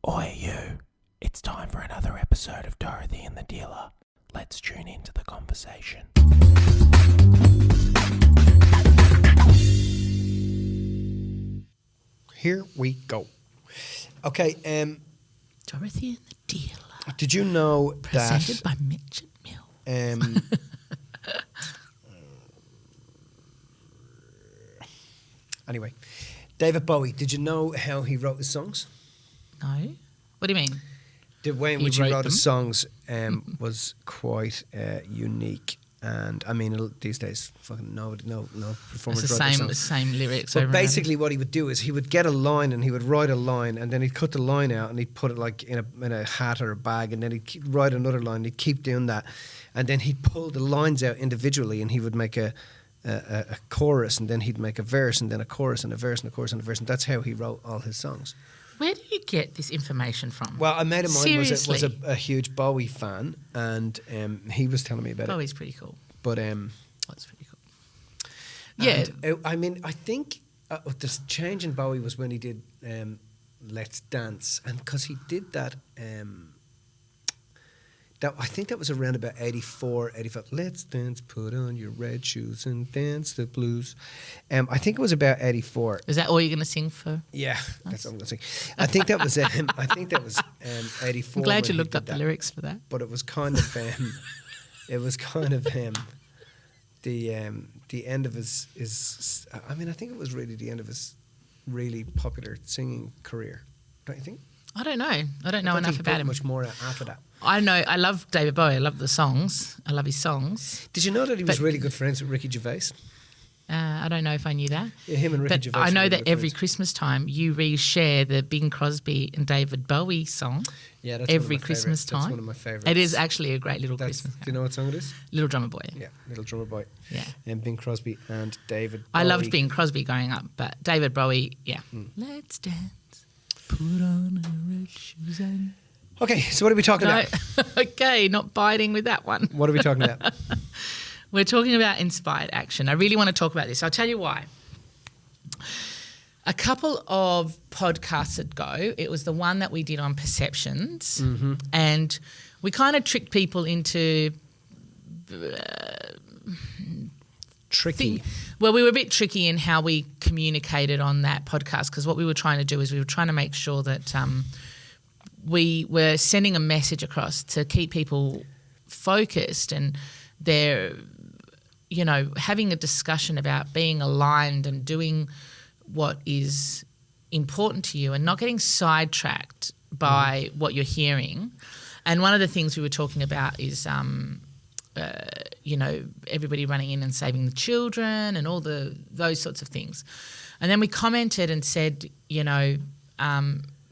Oi you, it's time for another episode of Dorothy and the Dealer. Let's tune into the conversation. Here we go. Okay, Dorothy and the Dealer. did you know Presented that by Mitch and Mill. Anyway, David Bowie, did you know how he wrote his songs? No? What do you mean? The way in He which he wrote wrote his them? songs was quite unique. And I mean, these days, fucking no performers It's the write their same songs. lyrics But over and over. basically, what he would do is he would get a line and he would write a line, and then he'd cut the line out and he'd put it like in a hat or a bag, and then he'd write another line. And he'd keep doing that, and then he'd pull the lines out individually, and he would make a chorus, and then he'd make a verse, and then a chorus, and a verse, and a chorus, and a verse, and that's how he wrote all his songs. Where do you get this information from? Well, a mate of mine was Seriously? a huge Bowie fan, and he was telling me about it. Bowie's pretty cool. But That's pretty cool. Yeah. and, I mean, I think the change in Bowie was when he did Let's Dance, and because he did that. I think that was around about 84, 85. Let's dance, put on your red shoes and dance the blues. I think it was about 84. Is that all you're going to sing for? Yeah, that's what I'm going to say. I think that was 84. I'm glad when you he looked did up the that. lyrics for that. But it was kind of the end of his. I mean, I think it was really the end of his really popular singing career. Don't you think? I don't know. I don't know I don't enough think he about put him. much more after that. I know. I love David Bowie. I love the songs. I love his songs. Did you know that he was But- really good friends with Ricky Gervais? I don't know if I knew that. Yeah, him and Ricky But Gervais. I were know really that good every friends. Christmas time you reshare the Bing Crosby and David Bowie song. Yeah, that's every one of my Christmas favourite- time. That's one of my favourites. It is actually a great little That's, Christmas. do you know what song it is? Little Drummer Boy. Yeah, Little Drummer Boy. Yeah. And Bing Crosby and David Bowie. I loved Bing Crosby growing up, but David Bowie, yeah. Hmm. Let's dance, put on our red shoes and... Okay, so what are we talking No, about? okay, not biting with that one. What are we talking about? We're talking about inspired action. I really want to talk about this. I'll tell you why. A couple of podcasts ago, it was the one that we did on perceptions, Mm-hmm. and we kind of tricked people into Tricky. Well, we were a bit tricky in how we communicated on that podcast, because what we were trying to do is we were trying to make sure that we were sending a message across to keep people focused, and they're, you know, having a discussion about being aligned and doing what is important to you and not getting sidetracked by what you're hearing. And one of the things we were talking about is you know, everybody running in and saving the children and all those sorts of things. And then we commented and said, you know,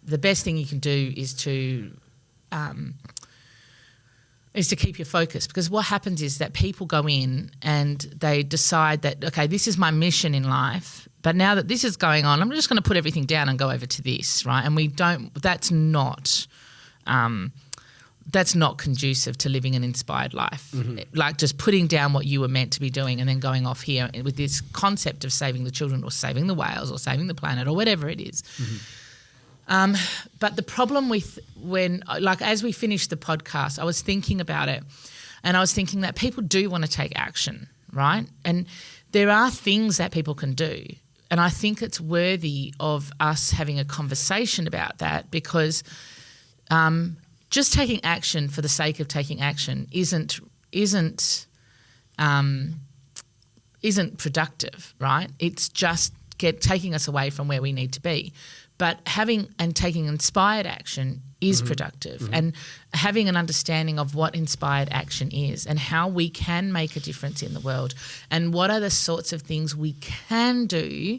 the best thing you can do is to keep your focus, because what happens is that people go in and they decide that, okay, this is my mission in life, but now that this is going on, I'm just going to put everything down and go over to this, right? And that's not conducive to living an inspired life. Like just putting down what you were meant to be doing and then going off here with this concept of saving the children or saving the whales or saving the planet or whatever it is. But the problem with as we finished the podcast, I was thinking about it, and I was thinking that people do want to take action, right? And there are things that people can do. And I think it's worthy of us having a conversation about that, because just taking action for the sake of taking action isn't productive, right? It's just taking us away from where we need to be. But having and taking inspired action is productive, and having an understanding of what inspired action is and how we can make a difference in the world, and what are the sorts of things we can do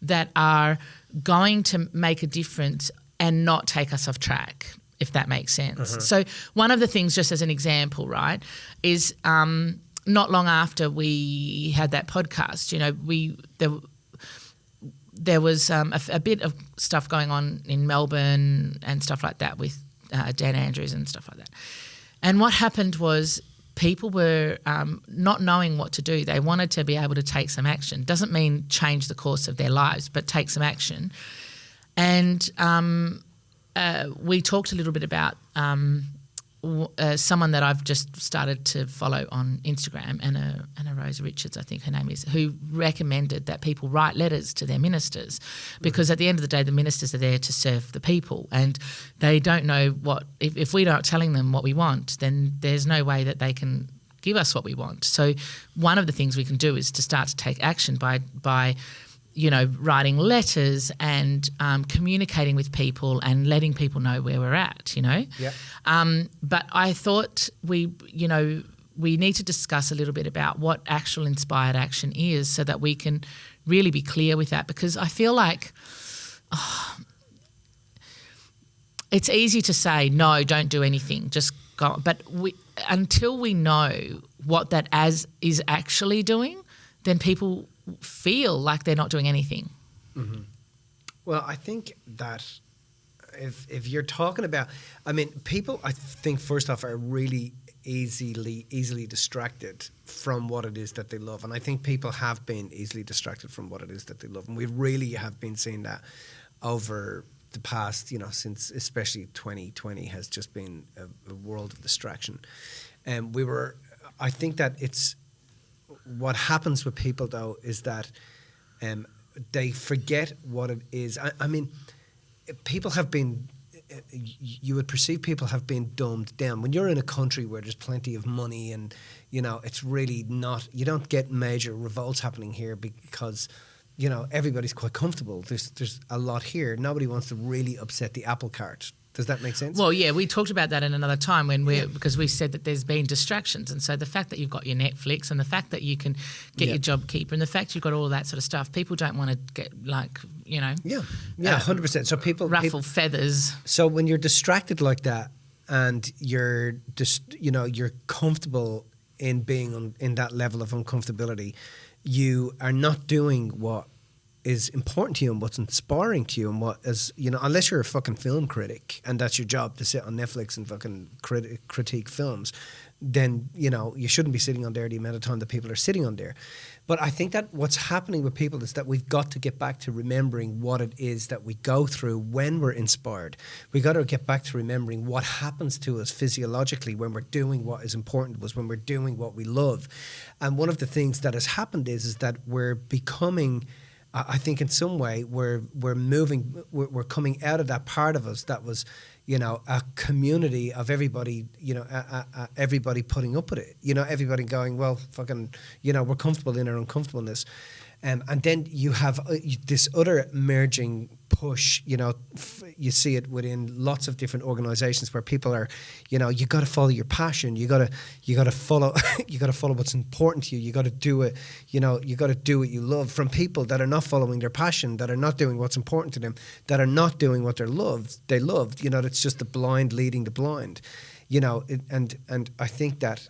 that are going to make a difference and not take us off track, if that makes sense. So one of the things, just as an example, right, is not long after we had that podcast, you know, there was a bit of stuff going on in Melbourne and stuff like that with Dan Andrews and stuff like that. And what happened was people were not knowing what to do. They wanted to be able to take some action. Doesn't mean change the course of their lives, but take some action. And we talked a little bit about someone that I've just started to follow on Instagram, Anna Rose Richards, I think her name is, who recommended that people write letters to their ministers, because at the end of the day, the ministers are there to serve the people, and they don't know what, if we're not telling them what we want, then there's no way that they can give us what we want. So one of the things we can do is to start to take action by writing letters and communicating with people and letting people know where we're at, Yeah. But I thought we need to discuss a little bit about what actual inspired action is, so that we can really be clear with that, because I feel like it's easy to say, no, don't do anything, just go. But until we know what that is actually doing, then people feel like they're not doing anything. Mm-hmm. Well, I think that if you're talking about, people, I think first off are really easily distracted from what it is that they love, and I think people have been easily distracted from what it is that they love, and we really have been seeing that over the past, since especially 2020 has just been a world of distraction, and I think that it's. What happens with people, though, is that they forget what it is. I mean, people have been, you would perceive people have been dumbed down. When you're in a country where there's plenty of money and, it's really not, you don't get major revolts happening here because, everybody's quite comfortable. There's a lot here. Nobody wants to really upset the apple cart. Does that make sense? Well, yeah, we talked about that in another time because we said that there's been distractions. And so the fact that you've got your Netflix and the fact that you can get your JobKeeper and the fact you've got all that sort of stuff, people don't want to get Yeah, 100%. So people ruffle feathers. So when you're distracted like that and you're you're comfortable in being in that level of uncomfortability, you are not doing what is important to you and what's inspiring to you and what is, unless you're a fucking film critic and that's your job to sit on Netflix and fucking critique films, then, you shouldn't be sitting on there the amount of time that people are sitting on there. But I think that what's happening with people is that we've got to get back to remembering what it is that we go through when we're inspired. We got to get back to remembering what happens to us physiologically when we're doing what is important to us, when we're doing what we love. And one of the things that has happened is that we're becoming... I think in some way we're coming out of that part of us that was, a community of everybody, everybody putting up with it, everybody going, well, fucking, we're comfortable in our uncomfortableness. And then you have this other merging push, you see it within lots of different organizations where people are, you got to follow your passion. You got to follow, you got to follow what's important to you. You got to do it, you got to do what you love, from people that are not following their passion, that are not doing what's important to them, that are not doing what they loved. It's just the blind leading the blind, and I think that,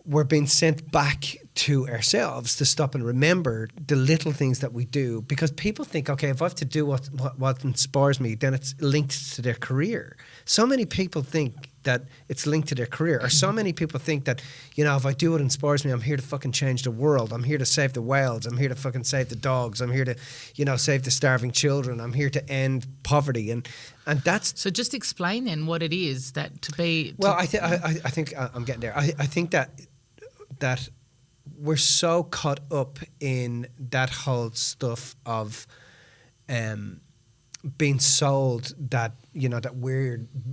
we're being sent back to ourselves to stop and remember the little things that we do, because people think, okay, if I have to do what inspires me, then it's linked to their career. So many people think that it's linked to their career, or so many people think that, if I do what inspires me, I'm here to fucking change the world. I'm here to save the whales. I'm here to fucking save the dogs. I'm here to, save the starving children. I'm here to end poverty. And that's... So just explain then what it is that to be... Well, I think I'm getting there. I think that we're so caught up in that whole stuff of being sold that that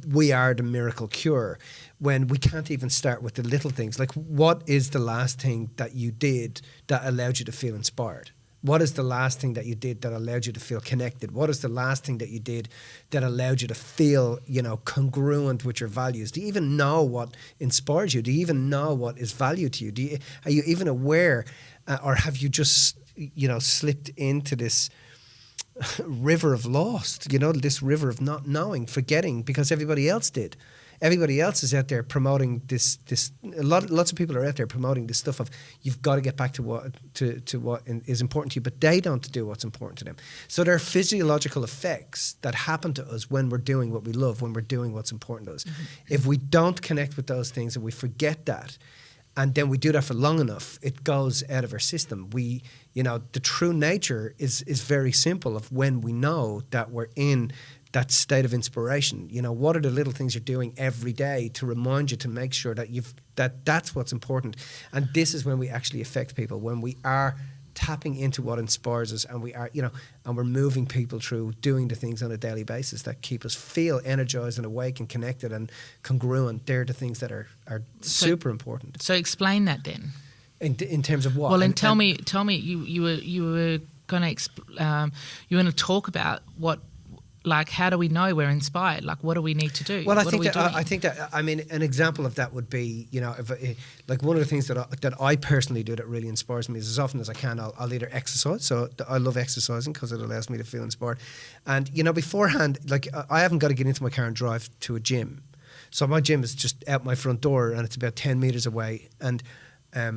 we are the miracle cure, when we can't even start with the little things. Like, what is the last thing that you did that allowed you to feel inspired? What is the last thing that you did that allowed you to feel connected? What is the last thing that you did that allowed you to feel, congruent with your values? Do you even know what inspires you? Do you even know what is value to you? Are you even aware, or have you just, slipped into this river of lost, this river of not knowing, forgetting because everybody else did? Everybody else is out there promoting this. Lots of people are out there promoting this stuff of, you've got to get back to what is important to you, but they don't do what's important to them. So there are physiological effects that happen to us when we're doing what we love, when we're doing what's important to us. Mm-hmm. If we don't connect with those things and we forget that, and then we do that for long enough, it goes out of our system. We, the true nature is very simple of when we know that we're in that state of inspiration. What are the little things you're doing every day to remind you, to make sure that that's what's important. And this is when we actually affect people, when we are tapping into what inspires us, and we are, and we're moving people through doing the things on a daily basis that keep us feel energized and awake and connected and congruent. They're the things that are super important. So explain that then. In terms of what? Well, and tell me, you were going to talk about what. Like, how do we know we're inspired? Like, what do we need to do? Well, I think that an example of that would be, like one of the things that I personally do that really inspires me is, as often as I can, I'll either exercise. So I love exercising because it allows me to feel inspired. And, beforehand, like I haven't got to get into my car and drive to a gym. So my gym is just out my front door and it's about 10 meters away. And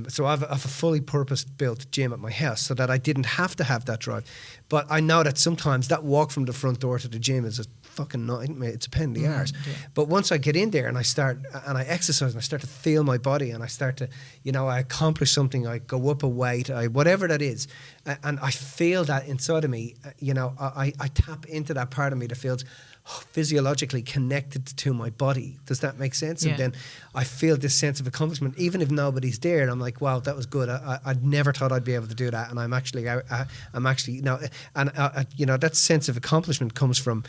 so I have a fully purpose-built gym at my house so that I didn't have to have that drive. But I know that sometimes that walk from the front door to the gym is a fucking nightmare. It's a pain in the arse. Yeah. But once I get in there and I exercise and I start to feel my body and I start to, I accomplish something, I go up a weight, whatever that is, and I feel that inside of me, I tap into that part of me that feels physiologically connected to my body. Does that make sense? Yeah. And then I feel this sense of accomplishment, even if nobody's there, and I'm like, wow, that was good. I never thought I'd be able to do that, and that sense of accomplishment comes from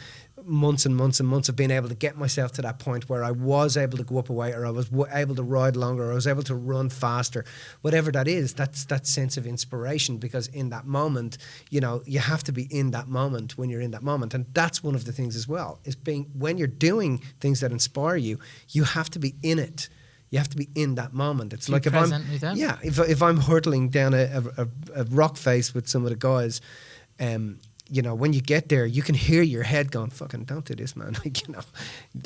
months and months and months of being able to get myself to that point where I was able to go up a weight, or I was able to ride longer, or I was able to run faster, whatever that is. That's that sense of inspiration, because in that moment, you have to be in that moment when you're in that moment. And that's one of the things as well, is being, when you're doing things that inspire you, you have to be in it. You have to be in that moment. It's like if I'm hurtling down a rock face with some of the guys, when you get there, you can hear your head going, fucking don't do this, man.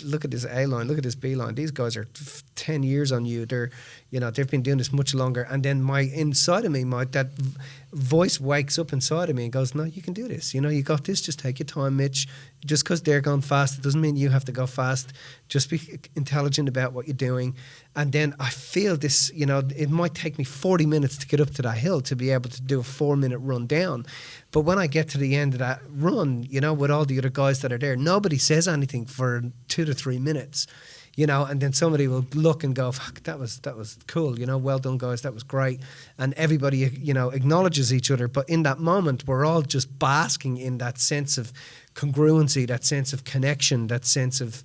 Look at this A line, look at this B line. These guys are 10 years on you. They've been doing this much longer. And then that voice wakes up inside of me and goes, no, you can do this. You got this. Just take your time, Mitch. Just because they're going fast, it doesn't mean you have to go fast. Just be intelligent about what you're doing. And then I feel this, it might take me 40 minutes to get up to that hill to be able to do a 4-minute run down. But when I get to the end of that run, with all the other guys that are there, nobody says anything for 2 to 3 minutes. And then somebody will look and go, fuck, that was cool, well done, guys, that was great. And everybody, acknowledges each other. But in that moment, we're all just basking in that sense of congruency, that sense of connection, that sense of,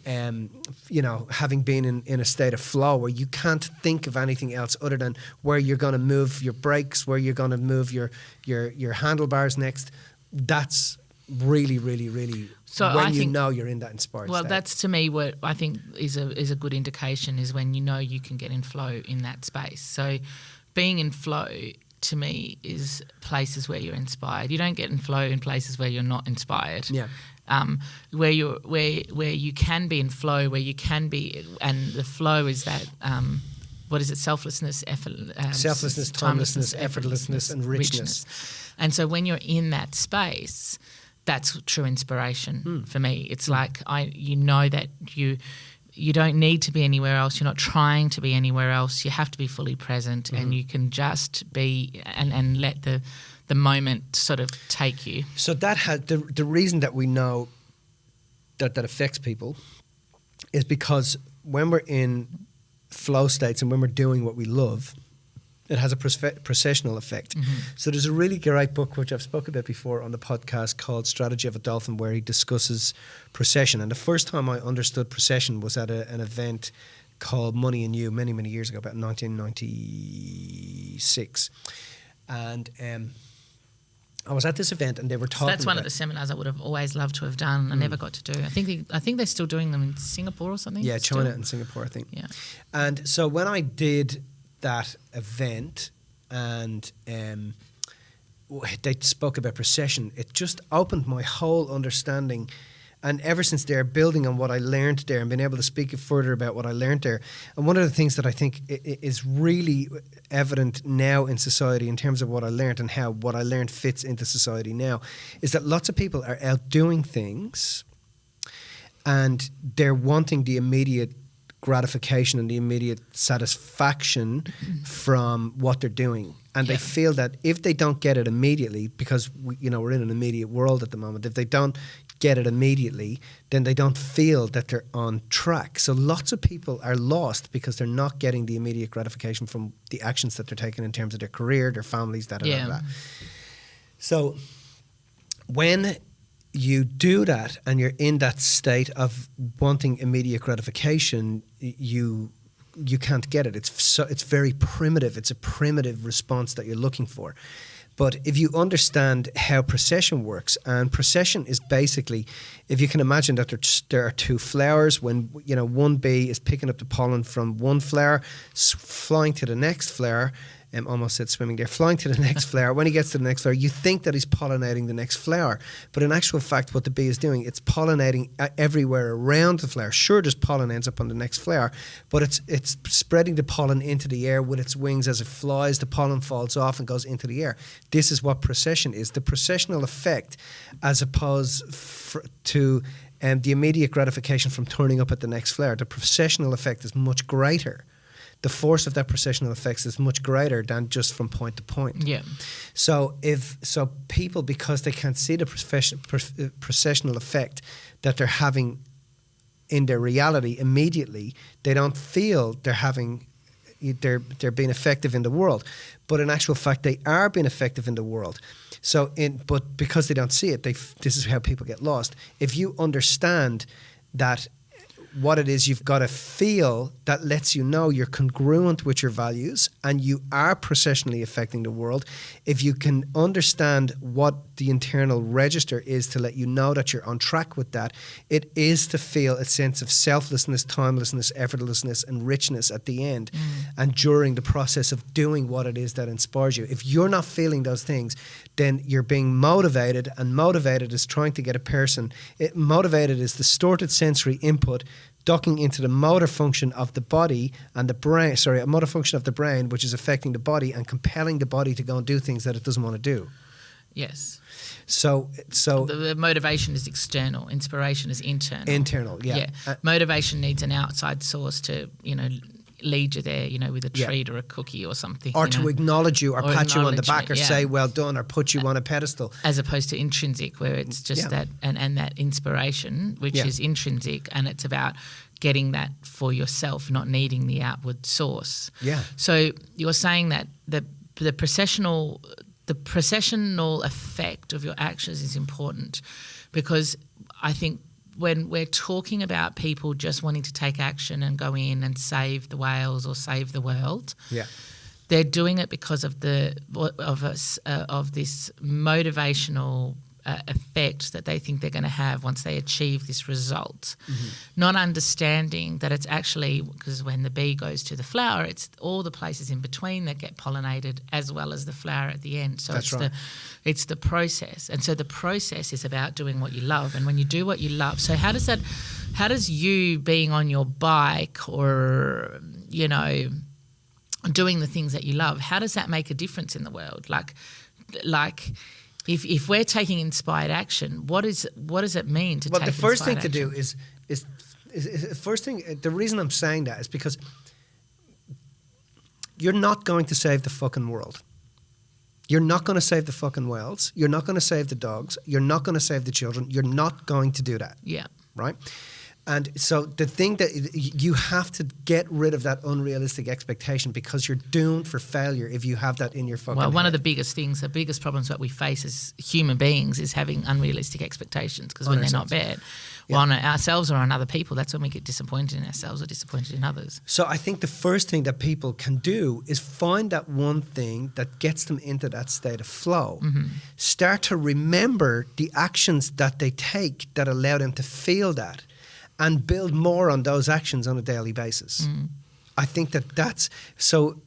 having been in a state of flow where you can't think of anything else other than where you're going to move your brakes, where you're going to move your handlebars next. That's really, really, really when you're in that inspired state. That's to me what I think is a good indication, is when you can get in flow in that space. So being in flow to me is places where you're inspired. You don't get in flow in places where you're not inspired. Yeah. Where you can be in flow, where you can be, and the flow is that what is it? Selflessness, timelessness, effortlessness, and richness. And so when you're in that space, that's true inspiration for me. It's like that you don't need to be anywhere else. You're not trying to be anywhere else. You have to be fully present, and you can just be and let the moment sort of take you. So that has the reason that we know that affects people is because when we're in flow states and when we're doing what we love, it has a processional effect. So there's a really great book which I've spoken about before on the podcast called Strategy of a Dolphin, where he discusses procession. And the first time I understood procession was at an event called Money and You many, many years ago, about 1996. And I was at this event and they were talking. So that's one of the seminars I would have always loved to have done. I never got to do. I think they're still doing them in Singapore or something. Yeah, China and Singapore, I think. Yeah. And so when I did that event and they spoke about procession, it just opened my whole understanding. And ever since there, building on what I learned there and being able to speak further about what I learned there. And one of the things that I think is really evident now in society in terms of what I learned and how what I learned fits into society now is that lots of people are out doing things and they're wanting the immediate gratification and the immediate satisfaction from what they're doing. And they feel that if they don't get it immediately, because we're in an immediate world at the moment, if they don't get it immediately, then they don't feel that they're on track. So lots of people are lost because they're not getting the immediate gratification from the actions that they're taking in terms of their career, their families, that. So when you do that and you're in that state of wanting immediate gratification, you can't get it. It's very primitive. It's a primitive response that you're looking for. But if you understand how precession works, and precession is basically, if you can imagine that there are two flowers, when one bee is picking up the pollen from one flower, flying to the next flower, almost said swimming there, flying to the next flower. When he gets to the next flower, you think that he's pollinating the next flower. But in actual fact, what the bee is doing, it's pollinating everywhere around the flower. Sure, there's pollen ends up on the next flower, but it's spreading the pollen into the air with its wings as it flies. The pollen falls off and goes into the air. This is what precession is. The precessional effect, as opposed to the immediate gratification from turning up at the next flower, the precessional effect is much greater. The force of that precessional effects is much greater than just from point to point. Yeah. So people, because they can't see the precessional effect that they're having in their reality immediately, they don't feel they're being effective in the world. But in actual fact, they are being effective in the world. But because they don't see it, this is how people get lost. If you understand that what it is you've got to feel, that lets you know you're congruent with your values and you are processionally affecting the world. If you can understand what the internal register is to let you know that you're on track with that, it is to feel a sense of selflessness, timelessness, effortlessness, and richness at the end and during the process of doing what it is that inspires you. If you're not feeling those things, then you're being motivated, and motivated is trying to get a person. Motivated is distorted sensory input ducking into the motor function of the body and the brain, a motor function of the brain, which is affecting the body and compelling the body to go and do things that it doesn't want to do. Yes. So the motivation is external, inspiration is internal. Internal, yeah. Motivation needs an outside source to, lead you there, with a treat or a cookie or something. Or to acknowledge you or pat you on the back or say well done or put you on a pedestal. As opposed to intrinsic, where it's just that and that inspiration, which is intrinsic, and it's about getting that for yourself, not needing the outward source. Yeah. So you're saying that the processional effect of your actions is important, because I think when we're talking about people just wanting to take action and go in and save the whales or save the world, they're doing it because of this motivational effect that they think they're going to have once they achieve this result, not understanding that it's actually, because when the bee goes to the flower, it's all the places in between that get pollinated as well as the flower at the end. So it's the process. And so the process is about doing what you love. And when you do what you love, so how does you being on your bike or, doing the things that you love, how does that make a difference in the world? Like if we're taking inspired action, what does it mean to take inspired action? Well, the first thing to do is first thing. The reason I'm saying that is because you're not going to save the fucking world. You're not going to save the fucking whales. You're not going to save the dogs. You're not going to save the children. You're not going to do that. Yeah. Right? And so the thing that you have to get rid of that unrealistic expectation, because you're doomed for failure if you have that in your fucking head. One of the biggest problems that we face as human beings is having unrealistic expectations, because when they're not met, on ourselves or on other people, that's when we get disappointed in ourselves or disappointed in others. So I think the first thing that people can do is find that one thing that gets them into that state of flow. Start to remember the actions that they take that allow them to feel that, and build more on those actions on a daily basis. I think that's so.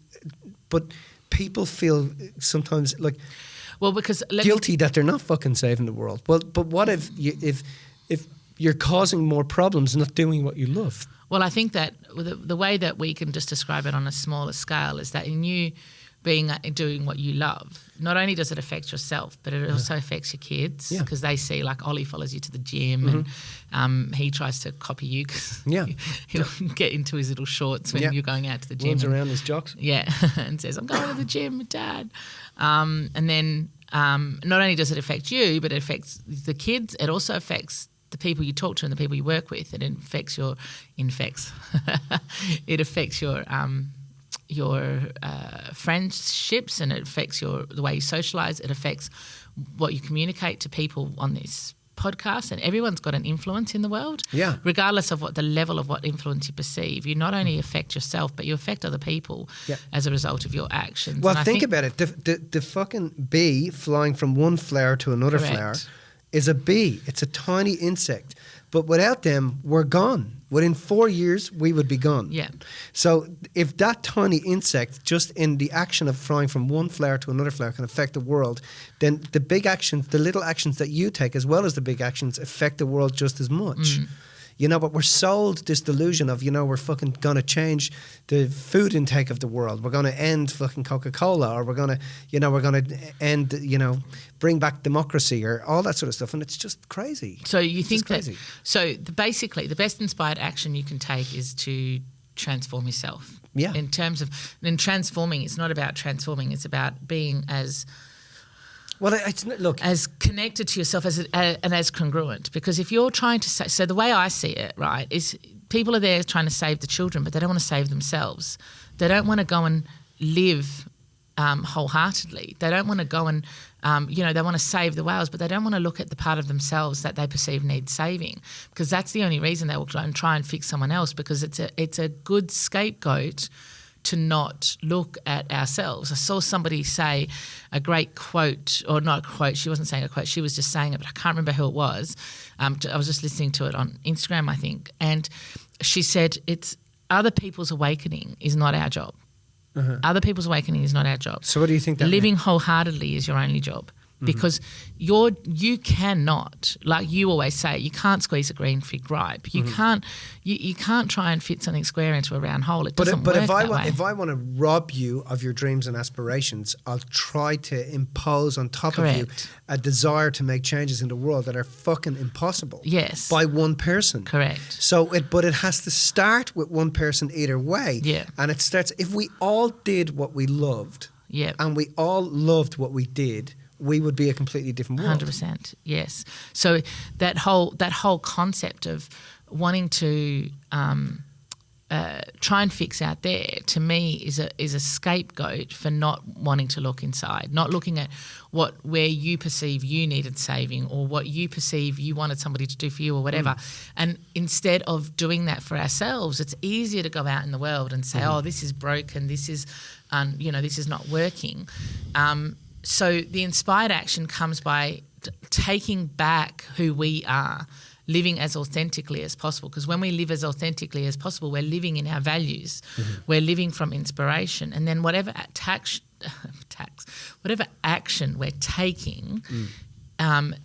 But people feel sometimes guilty that they're not fucking saving the world. Well, but what if you're causing more problems not doing what you love? Well, I think that the way that we can just describe it on a smaller scale is that in you doing what you love, not only does it affect yourself, but it also affects your kids because they see like Ollie follows you to the gym and he tries to copy you because he'll get into his little shorts when you're going out to the gym. Runs around his jocks. Yeah, and says, I'm going to the gym with Dad. And then not only does it affect you, but it affects the kids. It also affects the people you talk to and the people you work with. It affects your friendships, and it affects the way you socialise. It affects what you communicate to people on this podcast, and everyone's got an influence in the world. Yeah. Regardless of what the level of what influence you perceive, you not only affect yourself, but you affect other people as a result of your actions. Well, think about it. The fucking bee flying from one flower to another flower is a bee. It's a tiny insect. But without them, we're gone. Within 4 years, we would be gone. Yeah. So if that tiny insect, just in the action of flying from one flower to another flower, can affect the world, then the big actions, the little actions that you take, as well as the big actions, affect the world just as much. You know, but we're sold this delusion of, you know, we're fucking going to change the food intake of the world. We're going to end fucking Coca-Cola, or we're going to, you know, end, you know, bring back democracy or all that sort of stuff. And it's just crazy. So you think that, basically the best inspired action you can take is to transform yourself. Yeah. In terms of, then transforming, it's not about transforming, it's about being as... Well, it's look, as connected to yourself and as congruent. Because if you're trying to say, so the way I see it, right, is people are there trying to save the children, but they don't want to save themselves. They don't want to go and live wholeheartedly. They don't want to go and, they want to save the whales, but they don't want to look at the part of themselves that they perceive needs saving, because that's the only reason they will try and fix someone else, because it's a good scapegoat to not look at ourselves. I saw somebody say a great quote, or not a quote, she wasn't saying a quote, she was just saying it, but I can't remember who it was. I was just listening to it on Instagram, I think, and she said, it's other people's awakening is not our job. Other people's awakening is not our job. So what do you think that Living wholeheartedly is your only job. Because you cannot, like you always say, you can't squeeze a green fig ripe. You can't try and fit something square into a round hole. It doesn't work that way. If I want to rob you of your dreams and aspirations, I'll try to impose on top of you a desire to make changes in the world that are fucking impossible. Yes. By one person. Correct. So but it has to start with one person either way. Yeah. And it starts, if we all did what we loved, and we all loved what we did, we would be a completely different world. 100%, yes. So that whole concept of wanting to try and fix out there, to me, is a scapegoat for not wanting to look inside, not looking at where you perceive you needed saving, or what you perceive you wanted somebody to do for you, or whatever. And instead of doing that for ourselves, it's easier to go out in the world and say, oh, this is broken, this is this is not working. So the inspired action comes by taking back who we are, living as authentically as possible. Because when we live as authentically as possible, we're living in our values. We're living from inspiration. And then whatever whatever action we're taking,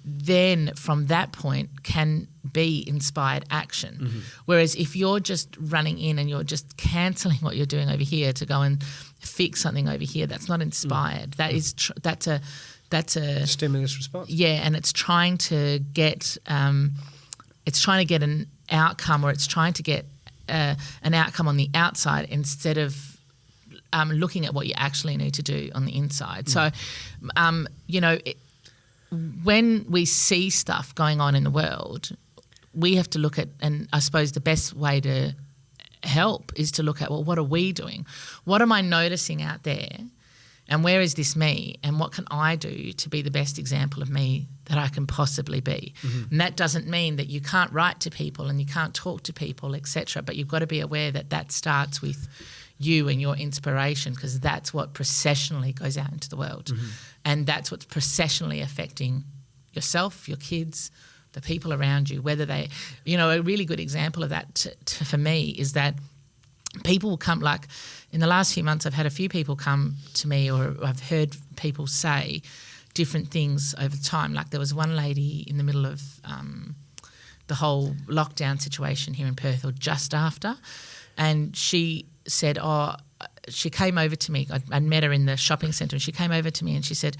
then from that point can be inspired action. Whereas if you're just running in and you're just cancelling what you're doing over here to go and fix something over here, that's not inspired. That is that's a stimulus response. Yeah, and it's trying to get an outcome, or it's trying to get an outcome on the outside instead of looking at what you actually need to do on the inside. So, when we see stuff going on in the world, we have to look at, and I suppose the best way to help is to look at, well, what are we doing? What am I noticing out there? And where is this me? And what can I do to be the best example of me that I can possibly be? And that doesn't mean that you can't write to people and you can't talk to people, etc. But you've got to be aware that starts with you and your inspiration, because that's what processionally goes out into the world. And that's what's processionally affecting yourself, your kids, the people around you, whether they, a really good example of that for me is that people will come, like in the last few months, I've had a few people come to me, or I've heard people say different things over time. Like there was one lady in the middle of the whole lockdown situation here in Perth, or just after, and she said, she came over to me. I'd met her in the shopping centre, and she came over to me and she said,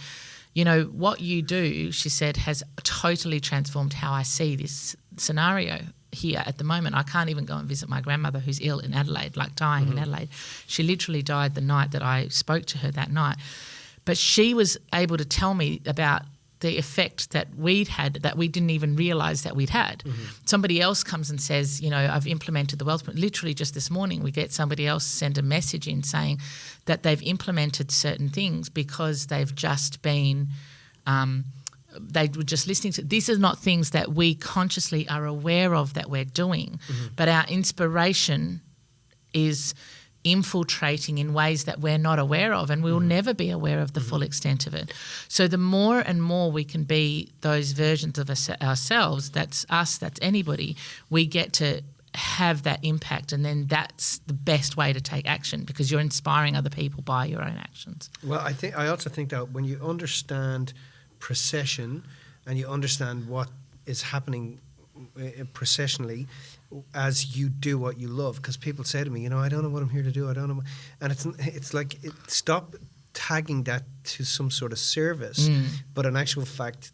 you know, what you do, she said, has totally transformed how I see this scenario here at the moment. I can't even go and visit my grandmother who's ill in Adelaide, like dying in Adelaide. She literally died the night that I spoke to her that night. But she was able to tell me about the effect that we'd had that we didn't even realise that we'd had. Somebody else comes and says, you know, I've implemented the wealth. Literally just this morning we get somebody else send a message in saying that they've implemented certain things because they've just been they were just listening to. These are not things that we consciously are aware of that we're doing, but our inspiration is infiltrating in ways that we're not aware of, and we'll never be aware of the full extent of it. So the more and more we can be those versions of ourselves, that's us, that's anybody, we get to have that impact, and then that's the best way to take action because you're inspiring other people by your own actions. Well, I also think that when you understand procession and you understand what is happening processionally as you do what you love, because people say to me, you know, I don't know what I'm here to do, I don't know, and it's like stop tagging that to some sort of service, but in actual fact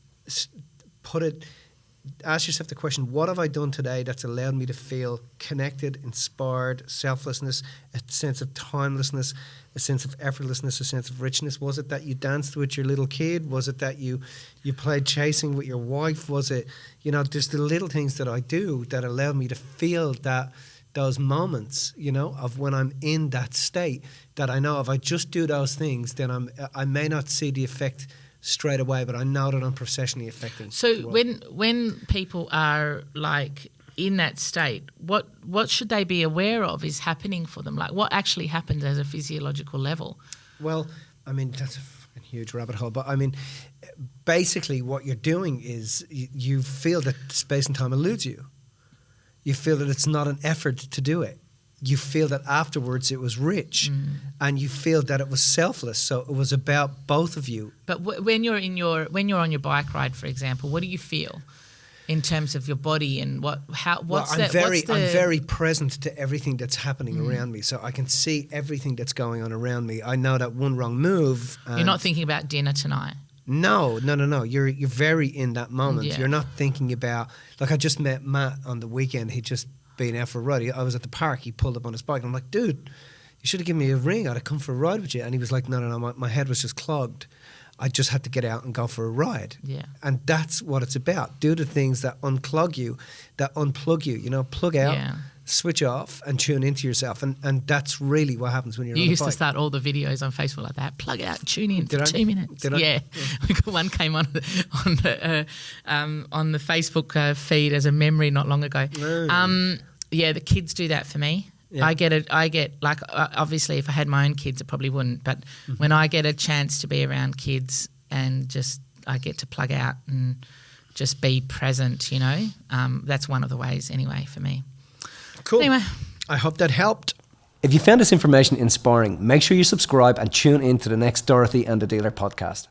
ask yourself the question, what have I done today that's allowed me to feel connected, inspired, selflessness, a sense of timelessness, a sense of effortlessness, a sense of richness? Was it that you danced with your little kid? Was it that you played chasing with your wife? Was it, you know, just the little things that I do that allow me to feel those moments, you know, of when I'm in that state, that I know if I just do those things, then I may not see the effect straight away, but I know that I'm processionally affecting. So when people are like in that state, what should they be aware of is happening for them? Like what actually happens as a physiological level? Well, I mean, that's a fucking huge rabbit hole, but I mean, basically what you're doing is you feel that space and time eludes you. You feel that it's not an effort to do it. You feel that afterwards it was rich, and you feel that it was selfless. So it was about both of you. But when you're on your bike ride, for example, what do you feel in terms of your body and I'm very present to everything that's happening around me. So I can see everything that's going on around me. I know that one wrong move. You're not thinking about dinner tonight. No. You're very in that moment. Yeah. You're not thinking about, like I just met Matt on the weekend. He just been out for a ride. I was at the park. He pulled up on his bike. And I'm like, dude, you should have given me a ring. I'd have come for a ride with you. And he was like, no. My head was just clogged. I just had to get out and go for a ride. Yeah. And that's what it's about. Do the things that unclog you, that unplug you. You know, plug out, switch off, and tune into yourself. And that's really what happens when you're on a bike. You used to start all the videos on Facebook like that. Plug out, tune in for 2 minutes. Yeah. One came on the Facebook feed as a memory not long ago. The kids do that for me. Yeah. I get like obviously if I had my own kids it probably wouldn't, but when I get a chance to be around kids and just I get to plug out and just be present, you know, that's one of the ways anyway for me. Cool. Anyway, I hope that helped. If you found this information inspiring, make sure you subscribe and tune in to the next Dorothy and the Dealer podcast.